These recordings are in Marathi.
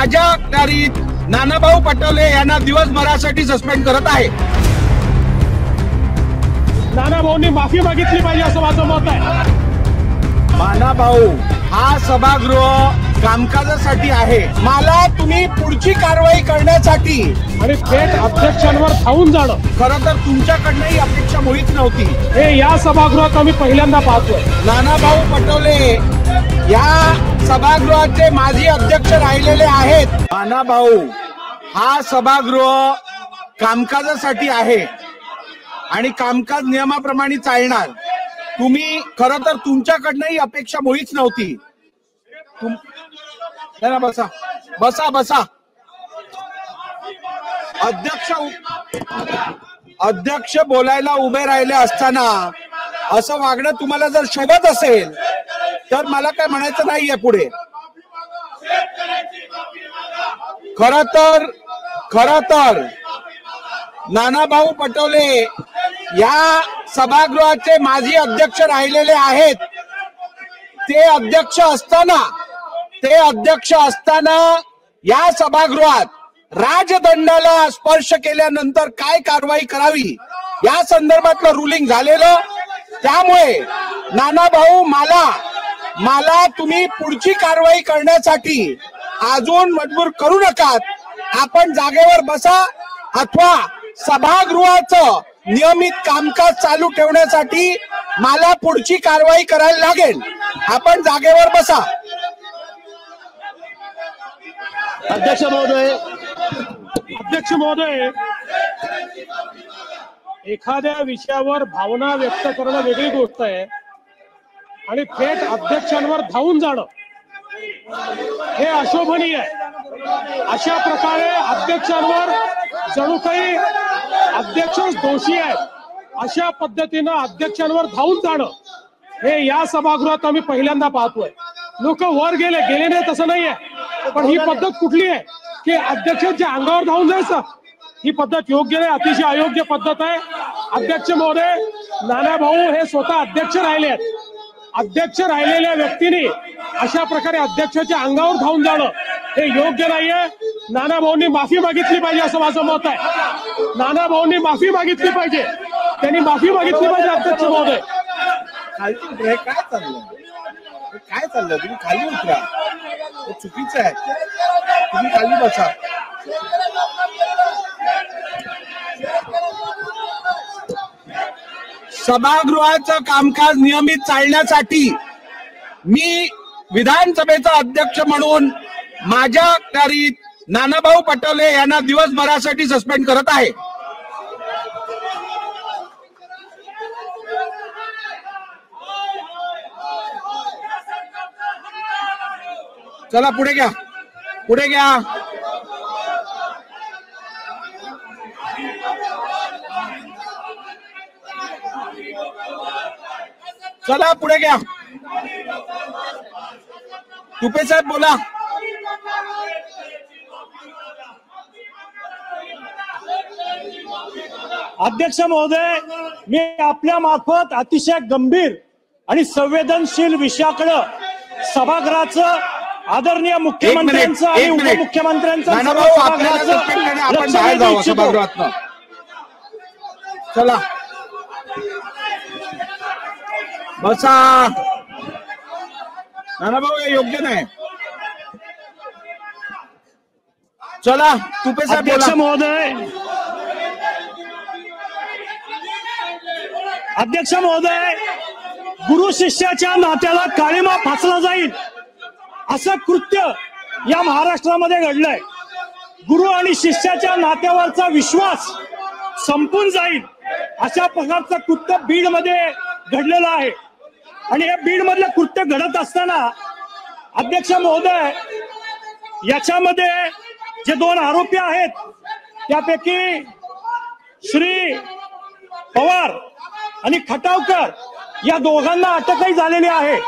माझ्या अखत्यारीत नानाभाऊ पटोले यांना दिवसभरासाठी सस्पेंड करत आहे। नानाभाऊंनी माफी मागितली पाहिजे असं माझं मत आहे। नानाभाऊ, हा सभागृह कामकाजासाठी आहे। मला तुम्ही पुढची कारवाई करण्यासाठी आणि थेट अध्यक्षांवर धावून जाणं खरं तर तुमच्याकडनंही अपेक्षा मुळीच नव्हती। हे या सभागृहात आम्ही पहिल्यांदा पाहतोय। नानाभाऊ पटोले या सभागृहाचे माजी अध्यक्ष राहिलेले आहेत। नानाभाऊ, हा सभागृह कामकाजासाठी आहे आणि कामकाज नियमाप्रमाणे चालणार। तुम्ही खरं तर तुमच्याकडनंही अपेक्षा मुळीच नव्हती। बसा बसा बसा। अध्यक्ष बोलायला उभे राहिले असताना असं वागणं तुम्हाला जर शोभत असेल तर मला काय म्हणायचं नाहीये पुढे। खरं तर नानाभाऊ पटोले या सभागृहाचे माजी अध्यक्ष राहिलेले आहेत। ते अध्यक्ष असताना या सभागृहात राजदंडाला स्पर्श केल्यानंतर काय कारवाई करावी या संदर्भातलं रुलिंग झालेलं। त्यामुळे नानाभाऊ, मला तुम्ही पुढची कारवाई करण्यासाठी अजून मजबूर करू नका। आपण जागेवर बसा अथवा सभागृहाचं नियमित कामकाज चालू ठेवण्यासाठी मला पुढची कारवाई करायला लागेल। आपण जागेवर बसा। अध्यक्ष महोदय, एखाद्या विषयावर भावना व्यक्त करणं वेगळी गोष्ट आहे आणि थेट अध्यक्षांवर धावून जाणं हे अशोभनीय आहे। अशा प्रकारे अध्यक्षांवर जणू काही अध्यक्षच दोषी आहेत अशा पद्धतीनं अध्यक्षांवर धावून जाणं हे या सभागृहात आम्ही पहिल्यांदा पाहतोय। लोक वर गेले नाही तसं नाहीये, पण ही पद्धत कुठली आहे की अध्यक्षांच्या अंगावर धावून जायचं? ही पद्धत योग्य नाही, अतिशय अयोग्य पद्धत आहे। अध्यक्ष महोदय, नानाभाऊ हे स्वतः अध्यक्ष राहिले आहेत। अध्यक्ष राहिलेल्या व्यक्तीने अशा प्रकारे अध्यक्षाच्या अंगावर धावून जाणं हे योग्य नाहीये। नानाभाऊंनी माफी मागितली पाहिजे असं माझं मत आहे। नानाभाऊंनी माफी मागितली पाहिजे, त्यांनी माफी मागितली पाहिजे। अध्यक्ष महोदय, काय चाललंय? तुम्ही खाली उतरा, चुकीचं आहे। तुम्ही खाली बसा। सभागृहाचं कामकाज नियमित चालण्यासाठी मी विधानसभेचा अध्यक्ष म्हणून माझ्या अखत्यारीत नानाभाऊ पटोले यांना दिवसभरासाठी सस्पेंड करत आहे। चला पुढे घ्या, पुढे घ्या। चला पुढे घ्या। तुपे साहेब बोला। अध्यक्ष महोदय, मी आपल्या मार्फत अतिशय गंभीर आणि संवेदनशील विषयाकडे सभागृहाचं आदरणीय मुख्यमंत्र्यांचं आणि उपमुख्यमंत्र्यांचं चला बसा। नानाभाऊ, हे योग्य नाही। चला तुपे साहेब बोला। अध्यक्ष महोदय, गुरु शिष्याच्या नात्याला काळिमा फासला जाईल असं कृत्य या महाराष्ट्रामध्ये घडलंय। गुरु आणि शिष्याच्या नात्यावरचा विश्वास संपून जाईल अशा प्रकारचं कृत्य बीड मध्ये घडलेलं आहे। आणि या बीड मधलं कृत्य घडत असताना अध्यक्ष महोदय, याच्यामध्ये जे दोन आरोपी आहेत त्यापैकी श्री पवार आणि खटावकर या दोघांना अटकही झालेली आहे।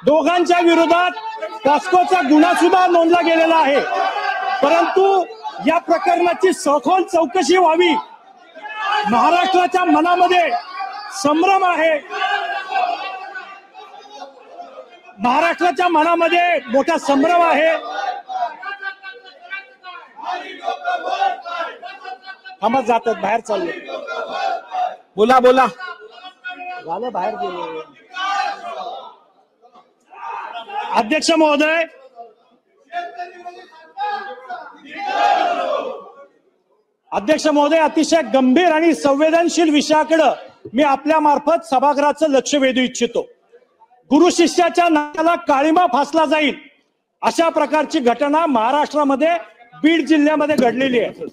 दोघांच्या विरोधात पॉस्कोचा गुन्हा सुद्धा नोंदला गेलेला आहे। परंतु या प्रकरणाची सखोल चौकशी व्हावी, महाराष्ट्राच्या मनामध्ये संभ्रम आहे। महाराष्ट्राच्या मनामध्ये मोठा संभ्रम आहे। थांबत जातात, बाहेर चालले, बोला बोला. झालं बाहेर गेले. अध्यक्ष महोदय, अतिशय गंभीर आणि संवेदनशील विषयाकडे मी आपल्या मार्फत सभागृहाचं लक्ष वेधू इच्छितो. गुरु शिष्याच्या नावाला काळिमा फासला जाईल अशा प्रकारची घटना महाराष्ट्रामध्ये बीड जिल्ह्यामध्ये घडलेली आहे.